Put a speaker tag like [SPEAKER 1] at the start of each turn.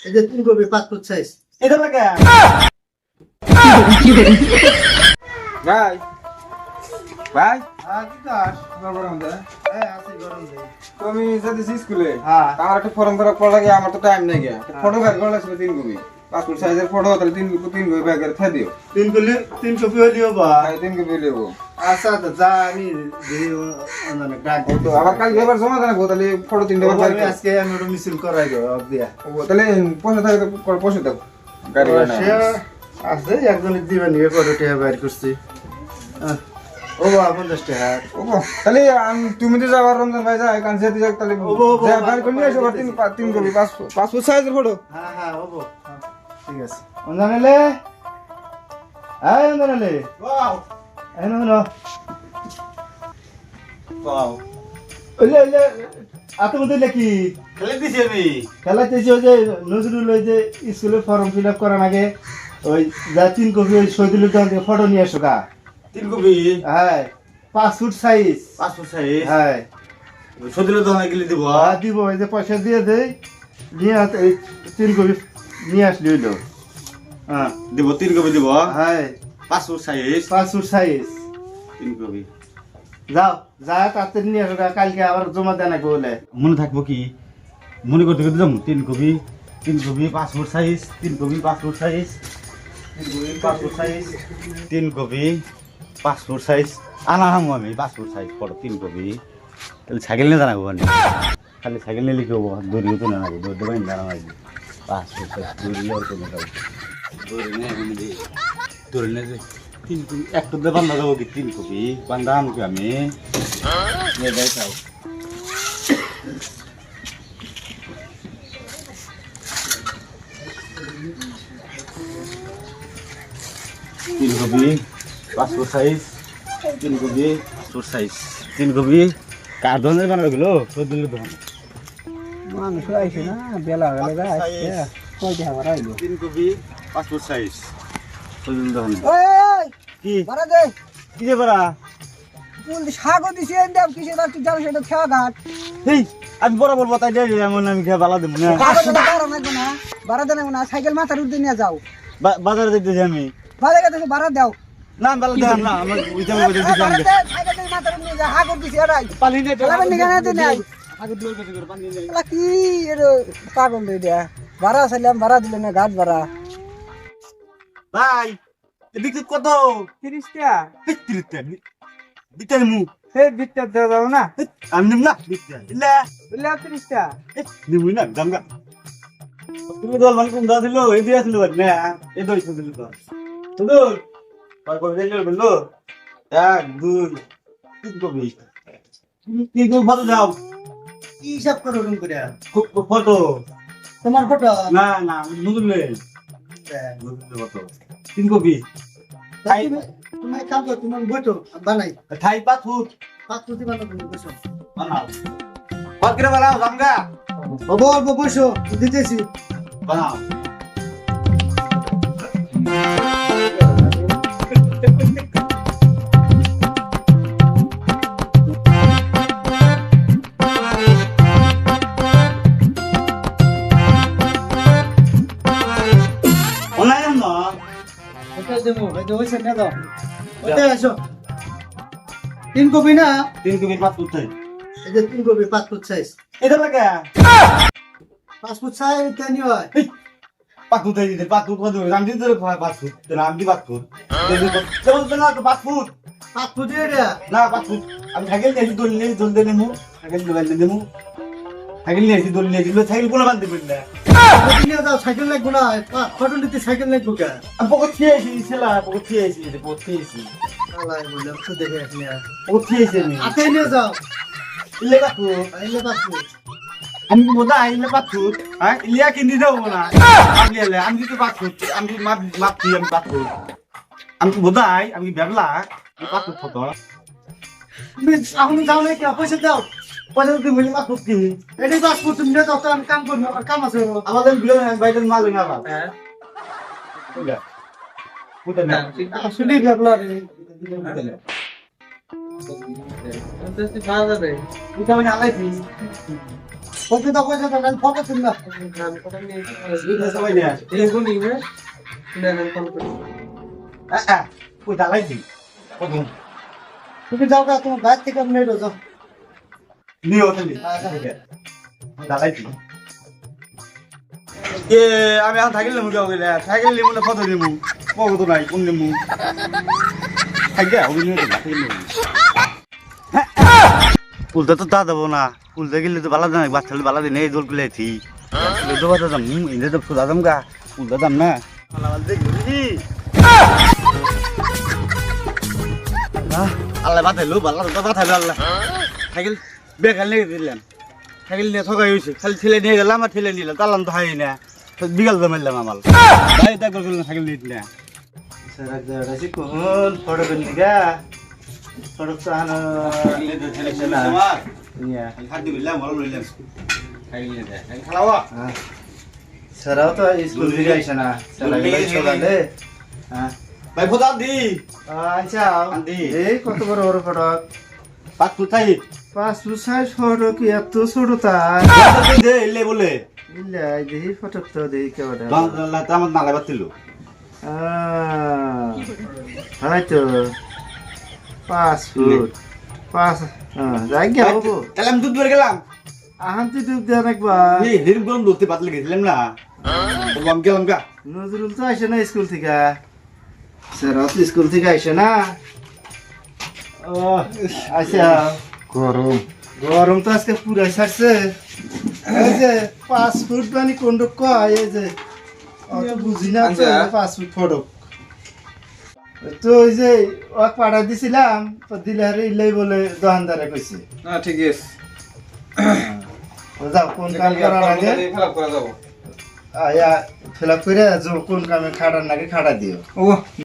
[SPEAKER 1] এই যে তিন কপি পাসপোর্ট সাইজ।
[SPEAKER 2] এটা লাগে ভাই ভাই
[SPEAKER 1] কি কাজ?
[SPEAKER 2] গরম দে
[SPEAKER 1] আছে গরম দে।
[SPEAKER 2] তুমি যাচ্ছিস স্কুলে
[SPEAKER 1] হ্যাঁ।
[SPEAKER 2] আমার একটা ফর্ম ফিল আপ করা লাগে, আমার তো টাইম নেই গিয়া ফটো বের করা লাগবে 3 কপি পাসপোর্ট সাইজের ফটো, তাহলে 3 কপি ব্যাগ করে থা দিও।
[SPEAKER 1] তিন কপি হলিও বা।
[SPEAKER 2] 3 কপি নেব।
[SPEAKER 1] আচ্ছা তো যা আমি মানে ডাক
[SPEAKER 2] ও তো আবার কাল এবার জমা দেন তাহলে ফটো 3টা বার
[SPEAKER 1] আমি আজকে আমি ওটা মিছিল করাই দেবো দিয়া।
[SPEAKER 2] ও তাহলে পয়সা থাকে তো পয়সা দাও গাড়ি না
[SPEAKER 1] সে আছে একজনের দিবেন ইয়ে করে টেহা বাইর করছি। ও বা 50 টাকা।
[SPEAKER 2] ও তাহলে তুমি তো যাবার রমজান ভাই যা কান যেতে যাক তাহলে যা বাইর করে নিয়ে এসো 3 কপি পাসপোর্ট সাইজের ফটো।
[SPEAKER 1] হ্যাঁ হ্যাঁ হবো। ঠিক আছে অঞ্জনালে অঞ্জনালে
[SPEAKER 2] ওয়াও
[SPEAKER 1] না
[SPEAKER 2] ওয়াও
[SPEAKER 1] ওলে ওলে আতমদে কি
[SPEAKER 2] খেলে দিছি আমি।
[SPEAKER 1] খেলাতেছি ওই যে নজরুল ওই যে স্কুলের ফর্ম ফিল আপ করার আগে ওই যা 3 কপি ওই শহীদুলের দোকান থেকে ফটো নিয়ে এসো গা।
[SPEAKER 2] 3 কপি
[SPEAKER 1] হ্যাঁ পাসপোর্ট সাইজ।
[SPEAKER 2] পাসপোর্ট সাইজ
[SPEAKER 1] হ্যাঁ
[SPEAKER 2] সদিলে দোকানে গেলে দিব।
[SPEAKER 1] দিব ওই যে পয়সা দিয়ে দেই নিয়ে এই 3 কপি নিয়ে আসলি হইলো। হ্যাঁ
[SPEAKER 2] দিব 3 কপি দিব
[SPEAKER 1] হ্যাঁ
[SPEAKER 2] passport size
[SPEAKER 1] passport size
[SPEAKER 2] 3 copy.
[SPEAKER 1] যাও যা তাড়াতাড়ি নিয়ে আসো গা, কালকে আবার জমা দেন না বলে।
[SPEAKER 3] মনে থাকবো কি মনে করতে করতে যাবো 3 copy passport size 3 copy passport size 3 copy passport size 3 copy passport size Anam আমি পাসপোর্ট সাইজ ফটো 3 কপি তাহলে সাইকেল নিয়ে জানাবো খালি সাইকেল নিয়ে লিখে হবো দড়িও তো না নাকি দৌড় দেবেন জানাবো পাসপোর্ট সাইজ দড়ি আর কোনো যাবো দড়ি নিয়ে আমি দড়ি নিয়ে যে 3 কপি একটা দিয়ে বান্ধা যাবো কি 3 কপি বান্ধা আনবো আমি নিয়ে যাই তাও तीन कपी पासपोर्ट साइज 3 कपी पासपोर्ट साइज 3 कपी কার ধরনের বানানো গেলো সদুল ধরন
[SPEAKER 1] মানুষ আইছে না বেলা গেলে গা আইছে কই দেখা আর আইলো
[SPEAKER 3] 3 কপি পাসপোর্ট সাইজ সদুল ধরন
[SPEAKER 4] ওই
[SPEAKER 3] কি
[SPEAKER 4] বাড়া দে
[SPEAKER 3] কি যে বড়া
[SPEAKER 4] কোন সাগো দিছে এন্ডাম কিসে না তুই জানো সেটা খেয়া ঘাট
[SPEAKER 3] এই আমি বরাবর বতাই দেই এমন আমি খেয়ে বালা দেব না
[SPEAKER 4] বাড়া না বাড়া দেন না সাইকেল মাথার উঠে নিয়ে যাও
[SPEAKER 3] বাজারে যেতেছি আমি
[SPEAKER 4] বাড়া গেছে বাড়া দাও
[SPEAKER 3] না বালা দেব না আমার ওইটা বলে দিছি আমি
[SPEAKER 4] সাইকেল মাথার উঠে নিয়ে যা হাগো দিছে এরাই
[SPEAKER 3] পালি নে
[SPEAKER 4] খেলাবেন নি কেন নাই
[SPEAKER 3] আগে দূর কাছে করে পানি নেই
[SPEAKER 4] এলা কি এর পাগল রে দিয়া বাড়া চাইলাম বাড়া দিলে না ঘাট বাড়া
[SPEAKER 3] ভাই এদিকে কত
[SPEAKER 4] 30 টাকা
[SPEAKER 3] 30 টাকা বিটার মু
[SPEAKER 4] হে বিটটা দাও না
[SPEAKER 3] আমি নিম না বিটা ইলা
[SPEAKER 4] বলে 30 টাকা
[SPEAKER 3] নিমুই না জামগা তুমি দল মান কোন দা দিলো এই দিয়া ছিল না এই দই দিল তো সুদূর কয় কই দিল বললো 1 2 3 কবি কি কো ভালো যাও
[SPEAKER 1] কি হিসাব করো রুম করে?
[SPEAKER 3] ফটো
[SPEAKER 1] তোমার ফটো
[SPEAKER 3] না না নুদুলে নুদুলে ফটো 3 কবি
[SPEAKER 1] তুমি কাম করো, তোমার বইটো বানাই
[SPEAKER 3] থাই পাথুত
[SPEAKER 1] পাঁচটি বানাবো বসো।
[SPEAKER 3] বানাও পাকরে বানাও জামগা
[SPEAKER 1] অল্প বসো দিতেছি।
[SPEAKER 3] বানাও অনলাইন না
[SPEAKER 1] ওটা দেবো এটা হইছে না দাও ওটা আসো 3 কপি না
[SPEAKER 3] 3 কবি পাথুত থাই
[SPEAKER 1] এই যে 3 কপি পাসপোর্ট সাইজ।
[SPEAKER 3] এটা লাগে
[SPEAKER 1] পাসপোর্ট সাইজ তেনি হয়
[SPEAKER 3] পাথুত থাই দিতে পাথুত কত আমি দিতে পাথুত আমি দি পাথুত যেমন না তো পাথুত
[SPEAKER 1] পাসপোর্ট এটা
[SPEAKER 3] না পাথুত আমি সাইকেল নিয়ে দললে নেমু সাইকেল নেমু সাইকেল নিয়ে দললে সাইকেল কোন বান্ধতে পারি না
[SPEAKER 1] নিয়ে যাও, সাইকেল লাগবো না, ফটো নিতে সাইকেল লাগবো কে?
[SPEAKER 3] আমি পকেট খেয়েছি ছেলা পকেট খেয়েছি
[SPEAKER 1] আলাই বললাম তো দেখে রাখলি আর।
[SPEAKER 3] পকেট খেয়েছি আমি
[SPEAKER 1] হাতে নিয়ে যাও
[SPEAKER 3] ইলে পাথুত
[SPEAKER 1] আইলে পাসপোর্ট
[SPEAKER 3] আমি কি মোদা আইলে পাথুত হ্যাঁ ইলিয়া কিনি যাবো না আমি এলে আমি তো পাথুত আমি মাপছি আমি পাথুত আমি কি মোদা আমি বেবলা আমি পাথুত ফটো
[SPEAKER 1] তুমি এখন যাও না কি পয়সা দাও পয়সা তুমি মিলি পাসপোর্ট কি এটাই পাসপোর্ট তুমি নিয়ে যাও তো আমি কাম করবো, আমার কাম আছে।
[SPEAKER 3] আমাদের বিলো বাইরের মাল না বাবা
[SPEAKER 1] হ্যাঁ
[SPEAKER 3] বুঝলা বুঝলা না
[SPEAKER 1] আসলে আপনার
[SPEAKER 3] এটা আমি আলাইছি
[SPEAKER 1] পয়সা দাও আমি ফটো তুললাম
[SPEAKER 3] সবাই নিয়ে কই দাঁড়াইছি কখন
[SPEAKER 1] তুমি যাও গা তোমার বাইর থেকে আমি নেই যাও
[SPEAKER 3] নিও খালি দাঁড়াইছি এ আমি এখন থাকিলে মুখে গেলে সাইকেল নিমু না কত নিমু কত নাই কোন নিমু থাকে অভিনয় তো বাকি নিমু পুলটা তো তা দেবো না পুলতে গেলে তো বালা দেন বাচ্চা বালা দিন এই দোল কুলেছি তো বাতা দাম ইন্দে তো ফুলা দাম গা পুলটা দাম না আল্লাহ বাতাইলো বাল্লা তো বাতাইলো আল্লাহ সাইকেল বেকাল নিয়ে দিলাম সাইকেল নিয়ে ঠকাই হয়েছে খালি ঠেলে নিয়ে গেলাম আর ঠেলে নিলাম তালাম তো হাই না বিকাল জমাইলাম আমার একবার করলাম সাইকেল নিয়ে দিলাম
[SPEAKER 1] কোন ফটো বেলি গা ফটো তো আনো স্যারাও তো স্কুল থেকে আইসে না স্যারা সকালে
[SPEAKER 3] ভাই ফোটা দি
[SPEAKER 1] আচ্ছা
[SPEAKER 3] আন্দি।
[SPEAKER 1] এই কত বড় বড় ফটক
[SPEAKER 3] পাঁচ ফুট চাই
[SPEAKER 1] 5 ফটক কি এত ছোট তাই
[SPEAKER 3] দে এলে বলে
[SPEAKER 1] ইলাই দেখি ফটক তো দেখি কেমন
[SPEAKER 3] আমার নালাই বাতিল
[SPEAKER 1] হয়তো 5 ফুট 5 যাই গিয়া হবো
[SPEAKER 3] তাহলে আমি দুধ বের গেলাম
[SPEAKER 1] আহান তুই ডুব দেন একবার
[SPEAKER 3] এই দিন গরম ধরতে পাতলে গেছিলাম না আমি গেলাম গা
[SPEAKER 1] নজরুল তো আসে না স্কুল থেকে স্যার তো স্কুল থেকে আসে না ও আচ্ছা
[SPEAKER 2] গরম
[SPEAKER 1] গরম তো আজকে পুরা ছাড়ছে এই যে 5 ফুট মানে কোন কয় এই যে অত বুঝি না তো 5 ফুট ফটক তো ওই যে ওক পাড়া দিছিলাম তো দিলে হারে ইলাই বলে দোকানদারে কইছে
[SPEAKER 2] না ঠিক আছে
[SPEAKER 1] যাও কোন কাম করার আগে
[SPEAKER 2] ফেলাপ করা যাবো
[SPEAKER 1] আয়া ফিল আপ করে কোন কামে খাটার নাকি খাটা দিও
[SPEAKER 2] ও